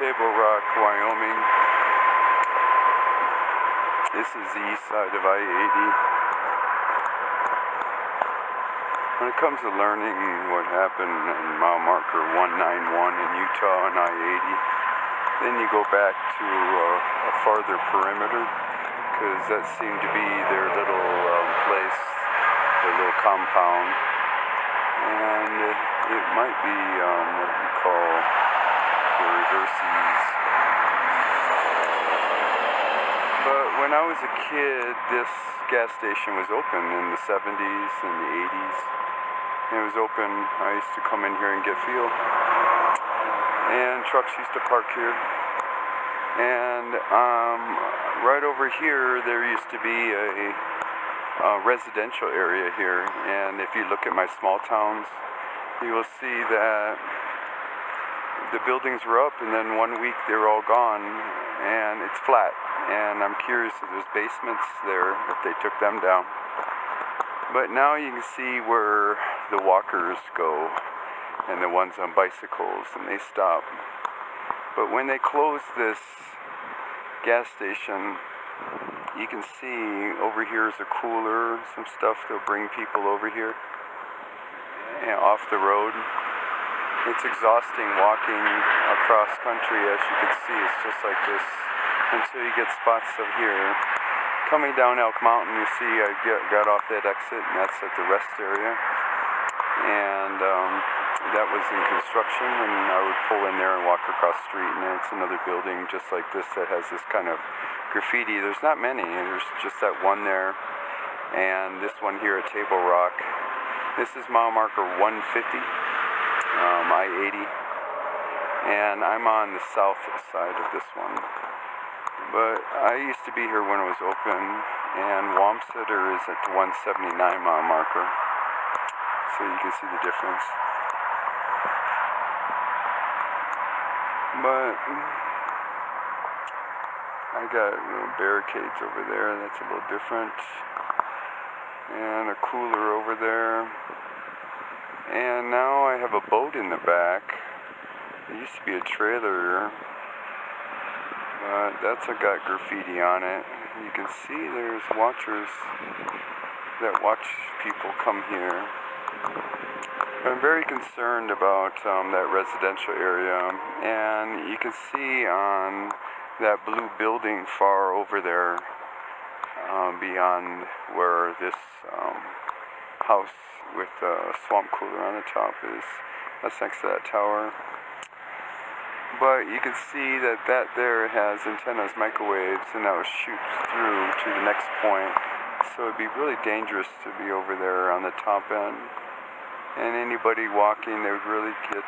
Table Rock, Wyoming. This is the east side of I-80. When it comes to learning what happened in mile marker 191 in Utah and I-80, then you go back to a farther perimeter, because that seemed to be their little place, their little compound. And it might be what you call the reverses. But when I was a kid, this gas station was open in the 70s and the 80s. It was open. I used to come in here and get fuel. And trucks used to park here. And right over here, there used to be a residential area here. And if you look at my small towns, you will see that the buildings were up, and then one week they were all gone, and it's flat. And I'm curious if there's basements there, if they took them down. But now you can see where the walkers go, and the ones on bicycles, and they stop. But when they close this gas station, you can see over here is a cooler, some stuff that'll bring people over here and off the road. It's exhausting walking across country. As you can see, it's just like this until you get spots of here. Coming down Elk Mountain, you see I got off that exit, and that's at the rest area. And that was in construction, and I would pull in there and walk across the street, and it's another building just like this that has this kind of graffiti. There's not many, there's just that one there, and this one here at Table Rock. This is mile marker 150, I-80, and I'm on the south side of this one. But I used to be here when it was open, and Wamsutter is at the 179 mile marker, so you can see the difference. But I got barricades over there, that's a little different, and a cooler over there, and now I have a boat in the back. It used to be a trailer, but that's got graffiti on it. You can see there's watchers that watch people come here. I'm very concerned about that residential area, and you can see on that blue building far over there, beyond where this house with a swamp cooler on the top is. That's next to that tower. But you can see that there has antennas, microwaves, and that will shoot through to the next point. So it'd be really dangerous to be over there on the top end. And anybody walking, they would really get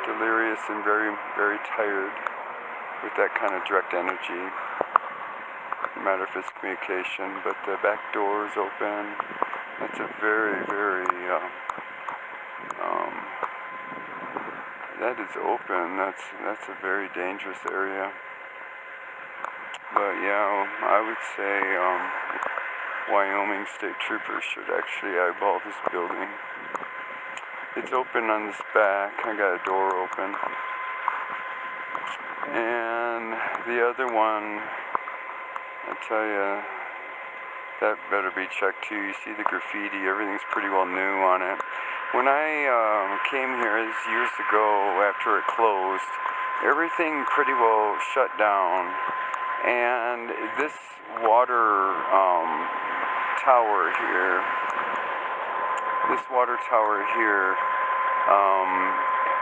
delirious and very, very tired with that kind of direct energy. No matter if it's communication, but the back door is open. That's a very, very, that is open. That's a very dangerous area. But yeah, I would say Wyoming State Troopers should actually eyeball this building. It's open on this back. I got a door open. And the other one, I tell you, that better be checked too. You see the graffiti, everything's pretty well new on it. When I came here years ago after it closed, everything pretty well shut down. And this water tower here,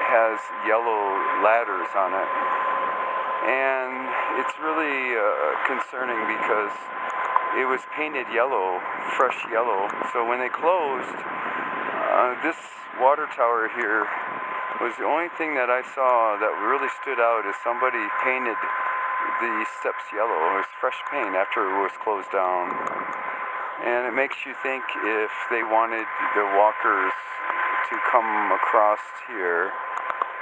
has yellow ladders on it. And it's really concerning because it was painted yellow, fresh yellow. So when they closed, this water tower here was the only thing that I saw that really stood out as somebody painted the steps yellow. It was fresh paint after it was closed down. And it makes you think if they wanted the walkers to come across here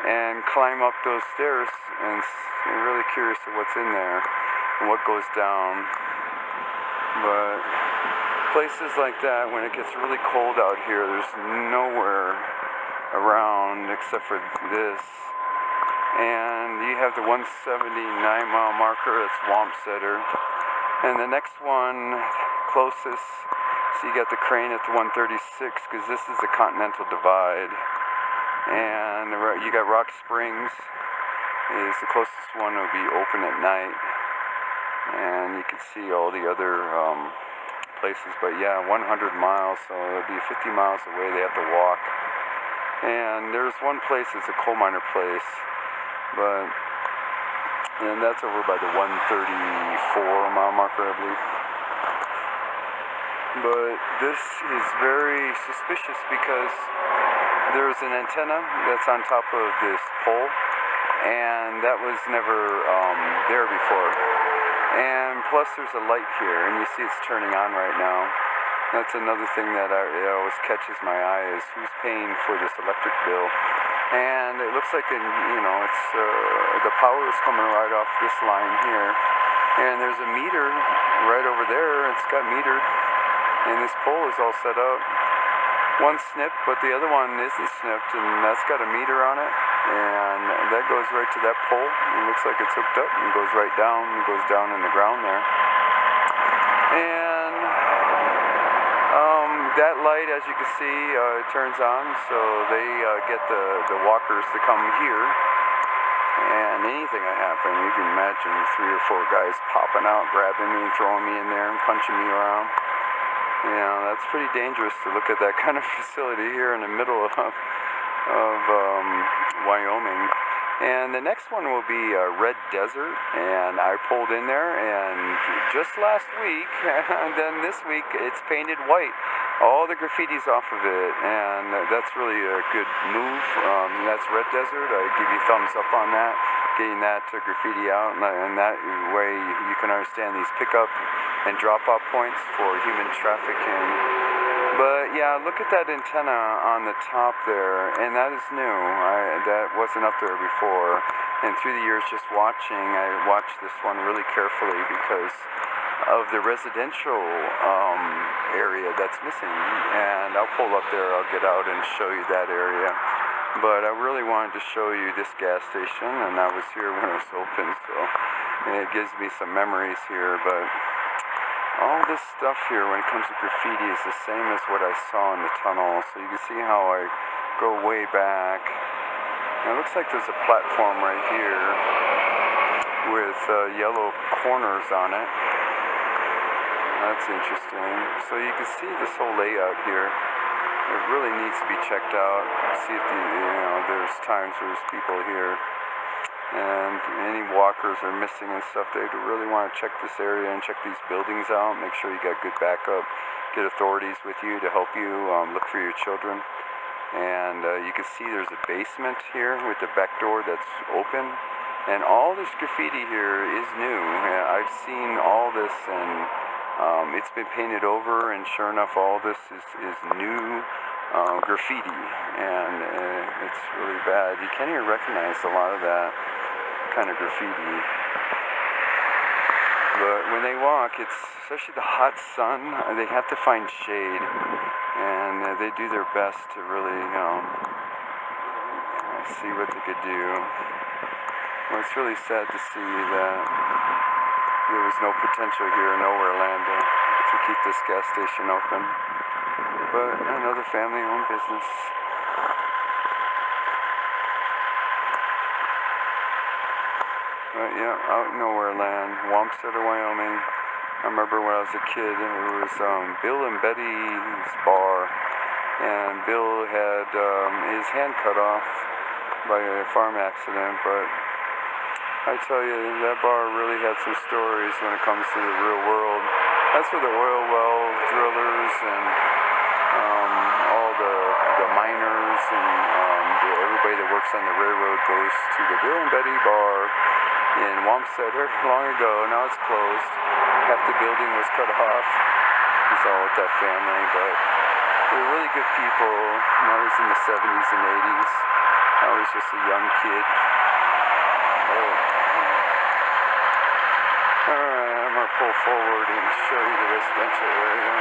and climb up those stairs, and I'm really curious of what's in there and what goes down. But places like that, when it gets really cold out here, there's nowhere around except for this. And you have the 179-mile marker, that's Weckesser. And the next one, closest, so you got the crane at the 136, because this is the Continental Divide. And you got Rock Springs, is the closest one, will be open at night. And you can see all the other places, but yeah, 100 miles, so it'll be 50 miles away, they have to walk. And there's one place, it's a coal miner place, and that's over by the 134-mile marker, I believe. But this is very suspicious because there's an antenna that's on top of this pole, and that was never there before. And plus there's a light here, and you see it's turning on right now. That's another thing that always catches my eye, is who's paying for this electric bill. And it looks like, it's the power is coming right off this line here. And there's a meter right over there, it's got metered. And this pole is all set up. One's snipped, but the other one isn't snipped, and that's got a meter on it. And that goes right to that pole. It looks like it's hooked up and goes right down, and goes down in the ground there. And that light, as you can see, turns on, so they get the walkers to come here. And anything that happen, you can imagine 3 or 4 guys popping out, grabbing me, throwing me in there, and punching me around. That's pretty dangerous to look at that kind of facility here in the middle of Wyoming. And the next one will be Red Desert, and I pulled in there, and just last week, and then this week, it's painted white. All the graffiti's off of it, and that's really a good move. That's Red Desert. I give you thumbs up on that, getting that graffiti out, and that way you can understand these pickup and drop-off points for human trafficking. But yeah, look at that antenna on the top there, and that is new. That wasn't up there before. And through the years just watching, I watched this one really carefully because of the residential area that's missing. And I'll pull up there, I'll get out and show you that area. But I really wanted to show you this gas station, and I was here when it was open, so it gives me some memories here. But all this stuff here when it comes to graffiti is the same as what I saw in the tunnel. So you can see how I go way back. And it looks like there's a platform right here with yellow corners on it. That's interesting. So you can see this whole layout here. It really needs to be checked out. See if there's times where there's people here, and any walkers are missing and stuff. They really want to check this area and check these buildings out. Make sure you got good backup. Get authorities with you to help you look for your children. And you can see there's a basement here with the back door that's open. And all this graffiti here is new. I've seen all this, and it's been painted over, and sure enough, all this is new graffiti, and it's really bad. You can't even recognize a lot of that kind of graffiti. But when they walk, it's especially the hot sun, they have to find shade, and they do their best to really see what they could do. Well, it's really sad to see that there was no potential here in Orlando to keep this gas station open. But another family-owned business. But yeah, out in nowhere land, Weckesser, Wyoming. I remember when I was a kid, it was Bill and Betty's bar, and Bill had his hand cut off by a farm accident, but I tell you, that bar really had some stories when it comes to the real world. That's where the oil well drillers and all the miners and everybody that works on the railroad goes to the Bill and Betty bar in Weckesser long ago. Now it's closed. Half the building was cut off. It's all with that family, but they were really good people. And I was in the 70s and 80s. I was just a young kid. Alright, I'm going to pull forward and show you the residential area.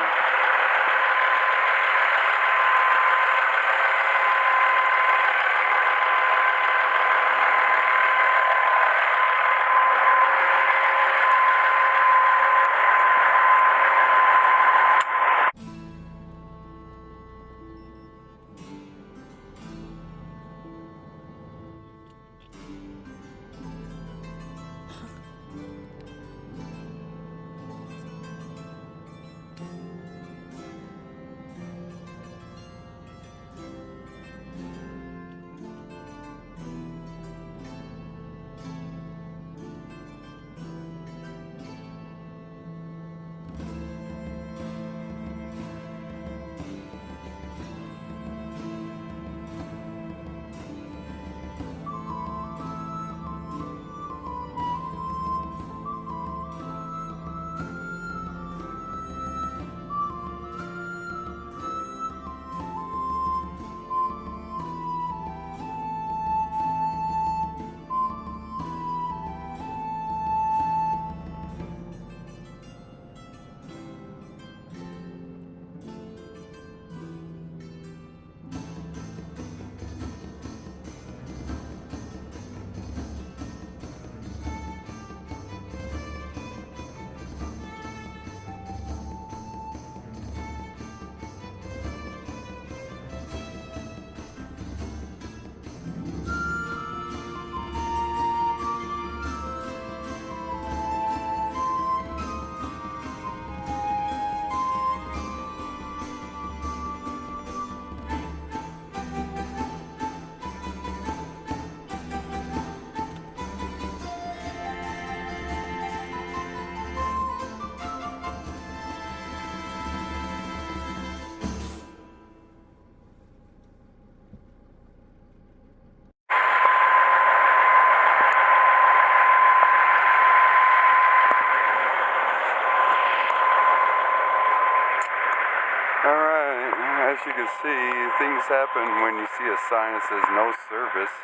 as you can see, things happen when you see a sign that says no service.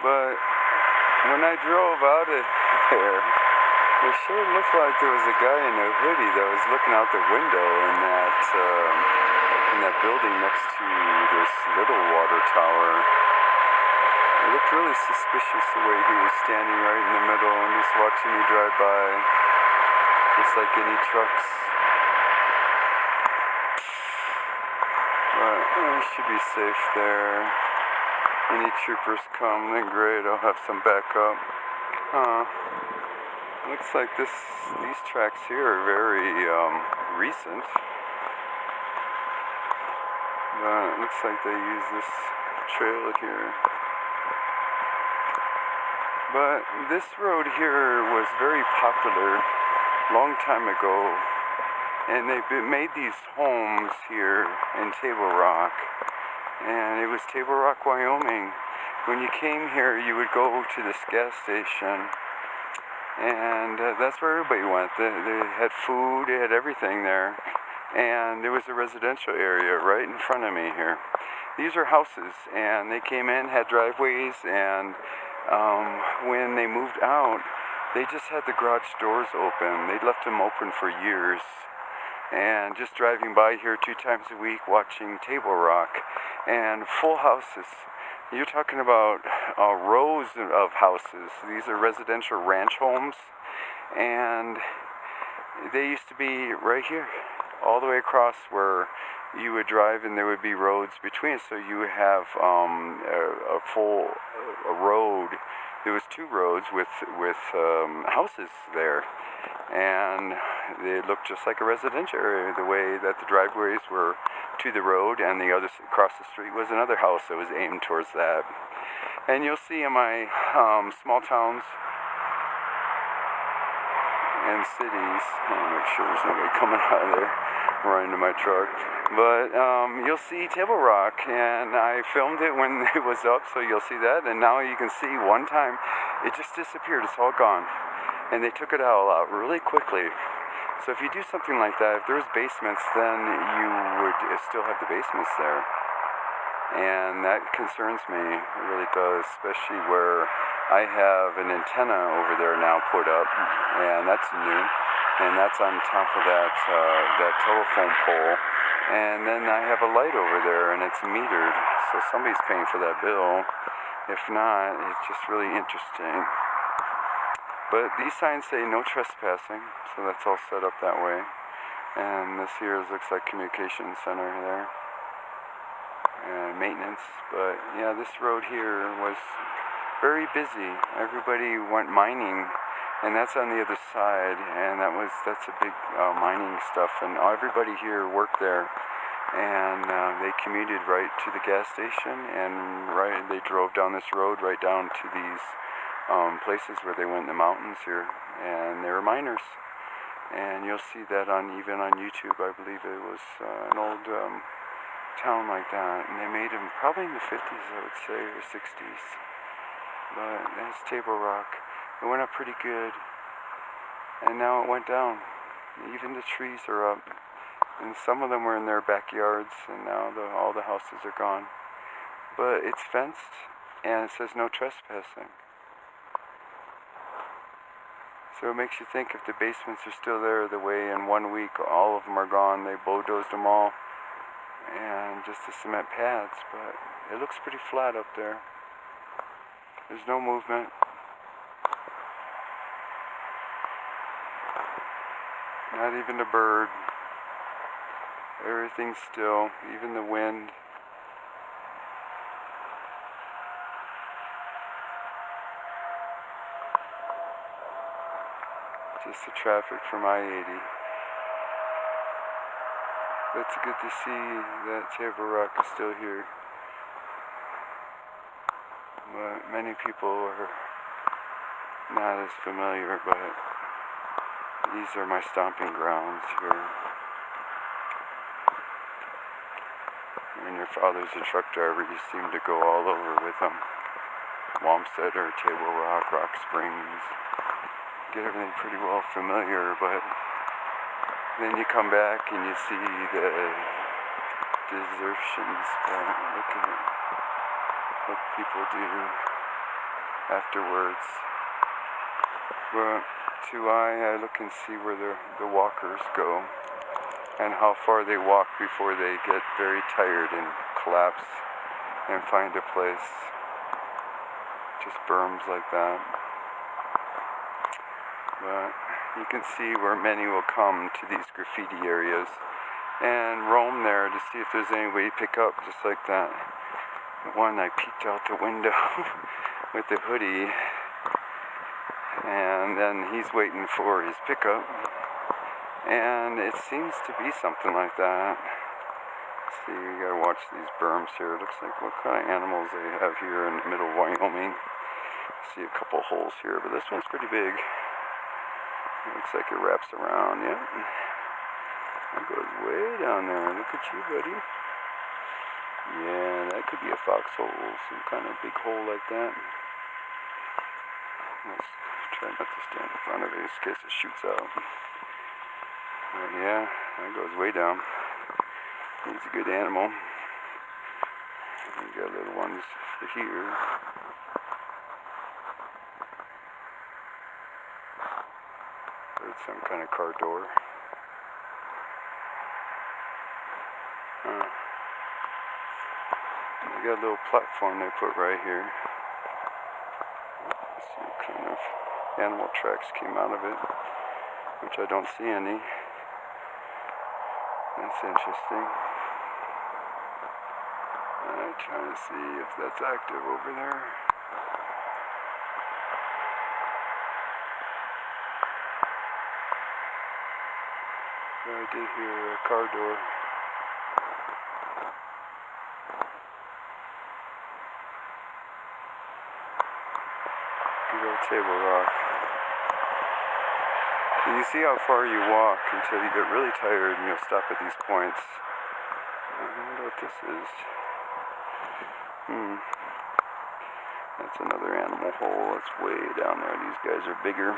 But when I drove out of there, it sure looked like there was a guy in a hoodie that was looking out the window in that building next to this little water tower. It looked really suspicious the way he was standing right in the middle and just watching me drive by, just like any trucks. But I should be safe there. Any troopers come, then great, I'll have some backup. Looks like these tracks here are very recent. But it looks like they use this trail here. But this road here was very popular a long time ago, and they made these homes here in Table Rock, and it was Table Rock, Wyoming. When you came here, you would go to this gas station, and that's where everybody went. They had food, they had everything there, and there was a residential area right in front of me here. These are houses, and they came in, had driveways, and when they moved out, they just had the garage doors open. They'd left them open for years. And just driving by here 2 times a week, watching Table Rock, and full houses. You're talking about rows of houses. These are residential ranch homes, and they used to be right here, all the way across where you would drive, and there would be roads between. So you would have a full road. There was 2 roads with houses there, and they looked just like a residential area. The way that the driveways were to the road, and the other across the street was another house that was aimed towards that. And you'll see in my small towns and cities, I'll make sure there's nobody coming out of there running to my truck, but you'll see Table Rock, and I filmed it when it was up, so you'll see that. And now you can see one time it just disappeared. It's all gone, and they took it all out really quickly. So if you do something like that, if there's basements, then you would still have the basements there, and that concerns me. It really does, especially where I have an antenna over there now put up, and that's new, and that's on top of that telephone pole, and then I have a light over there, and it's metered, so somebody's paying for that bill. If not, it's just really interesting. But these signs say no trespassing, so that's all set up that way. And this here looks like communication center there, and maintenance. But yeah, this road here was very busy. Everybody went mining, and that's on the other side, and that's a big mining stuff, and everybody here worked there, and they commuted right to the gas station, and they drove down this road right down to these places where they went in the mountains here, and they were miners. And you'll see that even on YouTube. I believe it was an old town like that, and they made them probably in the 50s, I would say, or 60s. But that's Table Rock. It went up pretty good, and now it went down. Even the trees are up, and some of them were in their backyards, and now all the houses are gone. But it's fenced, and it says no trespassing. So it makes you think, if the basements are still there, the way in 1 week all of them are gone, they bulldozed them all, and just the cement pads. But it looks pretty flat up there. There's no movement. Not even a bird. Everything's still, even the wind. Just the traffic from I-80. It's good to see that Table Rock is still here. But many people are not as familiar, but these are my stomping grounds here. When your father's a truck driver, you seem to go all over with them. Wamsutter, Table Rock, Rock Springs. Get everything pretty well familiar, but Then you come back and you see the desertions. Look at what people do afterwards. But I look and see where the walkers go and how far they walk before they get very tired and collapse and find a place. Just berms like that. But you can see where many will come to these graffiti areas and roam there to see if there's any way to pick up, just like that one I peeked out the window with the hoodie, and then he's waiting for his pickup, and it seems to be something like that. Let's see, you gotta watch these berms here. It looks like what kind of animals they have here in the middle of Wyoming. See a couple holes here, but this one's pretty big. It looks like it wraps around, yeah. It goes way down there. Look at you, buddy. Yeah, that could be a foxhole, some kind of big hole like that. Let's try not to stand in front of it in case it shoots out. But yeah, that goes way down. He's a good animal. We got little ones here. There's some kind of car door. They got a little platform they put right here. Some kind of animal tracks came out of it, which I don't see any. That's interesting. I'm trying to see if that's active over there. I did hear a car door. Big old table rock. And you see how far you walk until you get really tired and you'll stop at these points. I wonder what this is. That's another animal hole. That's way down there. These guys are bigger.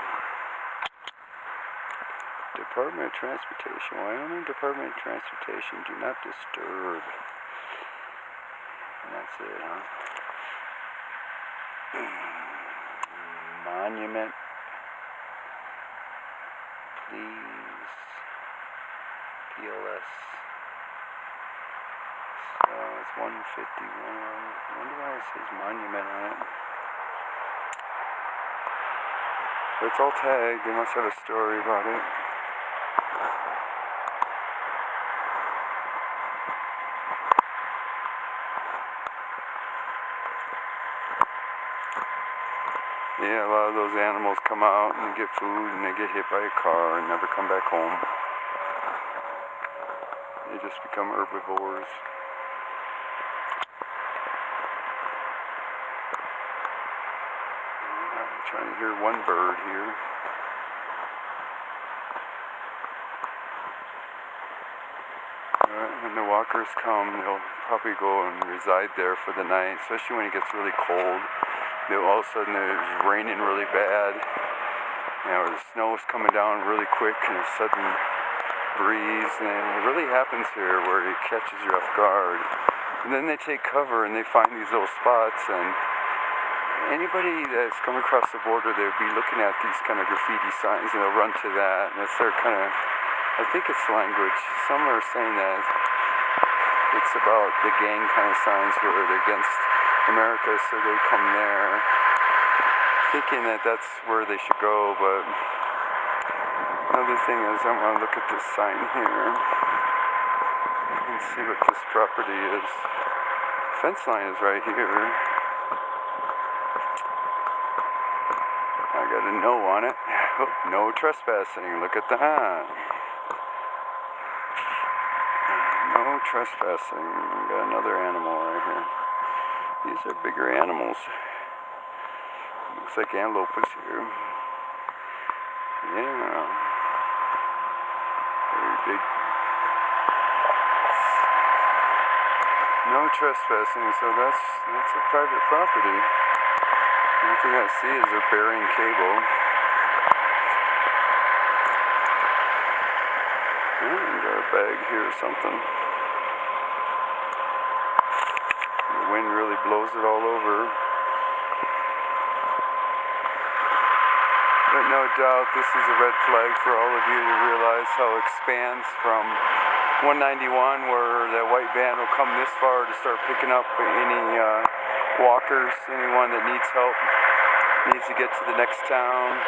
Department of Transportation. Wyoming Department of Transportation. Do not disturb. And that's it, huh? Monument. Please. PLS. So it's 151. I wonder why it says monument on it. But it's all tagged. They must have a story about it. Yeah, a lot of those animals come out and get food and they get hit by a car and never come back home. They just become herbivores. I'm trying to hear one bird here. When the walkers come, they'll probably go and reside there for the night, especially when it gets really cold. All of a sudden it's raining really bad, or the snow is coming down really quick and a sudden breeze, and it really happens here where it catches you off guard. And then they take cover and they find these little spots, and anybody that's come across the border, they'll be looking at these kind of graffiti signs and they'll run to that, and it's their kind of, I think it's language. Some are saying that it's about the gang kind of signs where they're against America, so they come there thinking that that's where they should go. But another thing is, I want to look at this sign here and see what this property is. Fence line is right here. I got a no on it. Oh, no trespassing. Look at that. No trespassing. Got another animal right here. These are bigger animals. Looks like antelope is here. Yeah. Very big. No trespassing, so that's a private property. The only thing I see is a burying cable. We got a bag here or something. The wind really blows it all over. But no doubt this is a red flag for all of you to realize how it expands from 191, where that white van will come this far to start picking up any walkers, anyone that needs help, needs to get to the next town.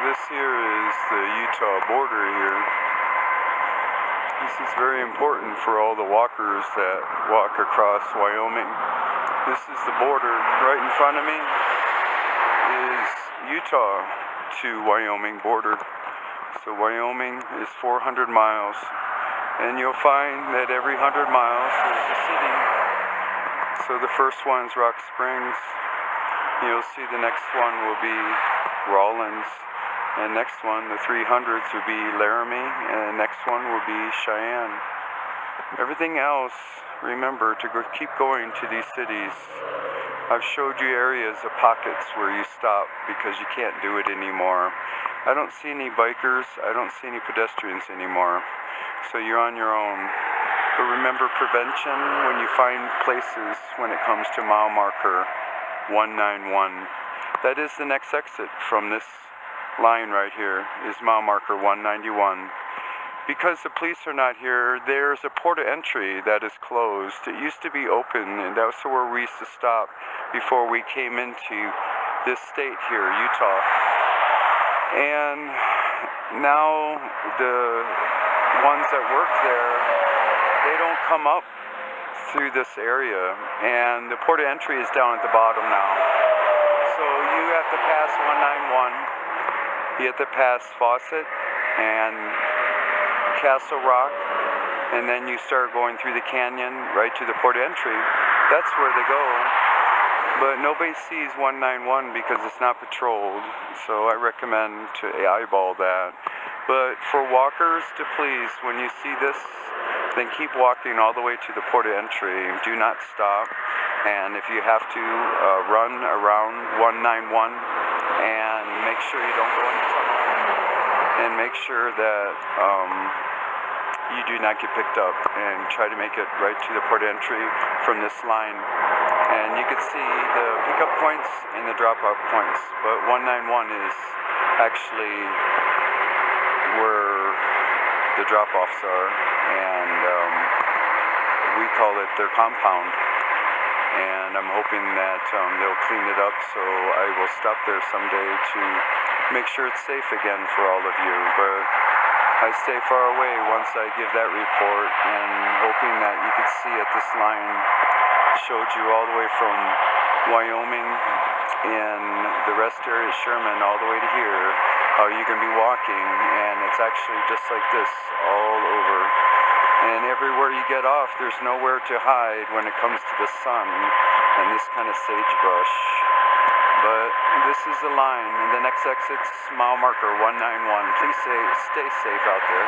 This here is the Utah border here. This is very important for all the walkers that walk across Wyoming. This is the border. Right in front of me is Utah. to Wyoming border. So Wyoming is 400 miles, and you'll find that every 100 miles there's a city. So the first one's Rock Springs. You'll see the next one will be Rawlins, and next one, the 300s, will be Laramie, and the next one will be Cheyenne. Everything else, remember to keep going to these cities. I've showed you areas of pockets where you stop because you can't do it anymore. I don't see any bikers, I don't see any pedestrians anymore. So you're on your own. But remember prevention when you find places when it comes to mile marker 191. That is the next exit from this line right here, is mile marker 191. Because the police are not here, there's a port of entry that is closed. It used to be open, and that was where we used to stop before we came into this state here, Utah. And now the ones that work there, they don't come up through this area, and the port of entry is down at the bottom now. So you have to pass 191, you have to pass Fawcett and Castle Rock, and then you start going through the canyon right to the port of entry. That's where they go. But nobody sees 191 because it's not patrolled, so I recommend to eyeball that. But for walkers, to please, when you see this, then keep walking all the way to the port of entry. Do not stop. And if you have to, run around 191 and make sure you don't go in the tunnel. And make sure that you do not get picked up, and try to make it right to the port of entry from this line. And you can see the pickup points and the drop-off points, but 191 is actually where the drop-offs are, and we call it their compound. And I'm hoping that they'll clean it up, so I will stop there someday to make sure it's safe again for all of you. But I stay far away once I give that report, and hoping that you could see at this line showed you all the way from Wyoming and the rest area, Sherman, all the way to here, how you can be walking, and it's actually just like this all over. And everywhere you get off, there's nowhere to hide when it comes to the sun and this kind of sagebrush. But this is the line, and the next exit's mile marker 191. Please stay safe out there.